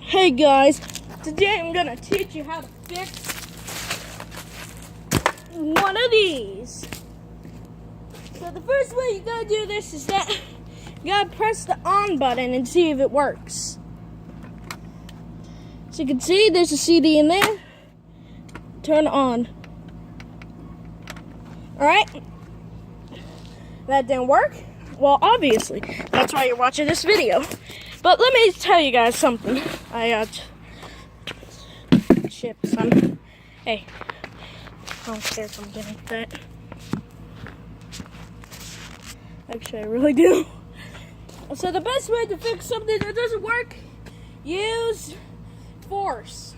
Hey guys, today I'm gonna teach you how to fix one of these. So the first way you gotta do this is that you gotta press the on button and see if it works. So you can see there's a CD in there. Turn on. Alright? That didn't work? Well, obviously. That's why you're watching this video. But let me tell you guys something. I got chips. Hey, I don't care if I'm getting that. Actually, I really do. So the best way to fix something that doesn't work, use force.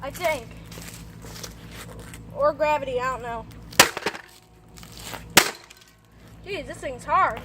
I think. Or gravity, I don't know. Geez, this thing's hard.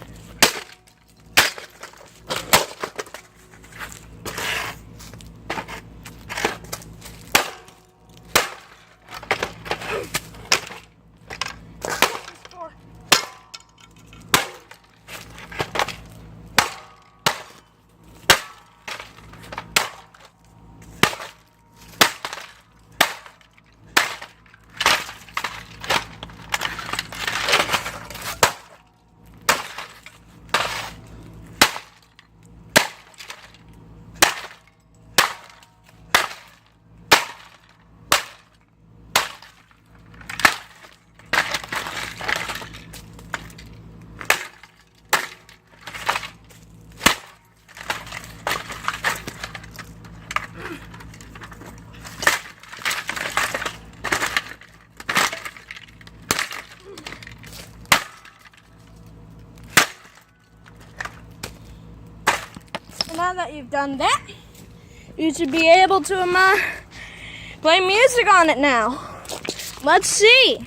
Now that you've done that, you should be able to play music on it now. Let's see.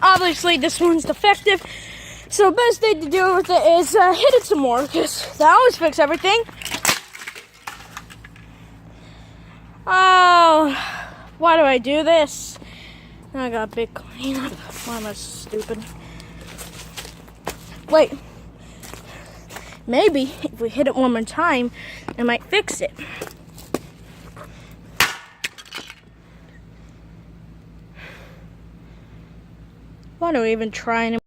Obviously, this one's defective, so the best thing to do with it is hit it some more, because that always fixes everything. Oh. Why do I do this? I got a big cleanup. Why am I stupid? Wait. Maybe if we hit it one more time, it might fix it. Why do we even try anymore?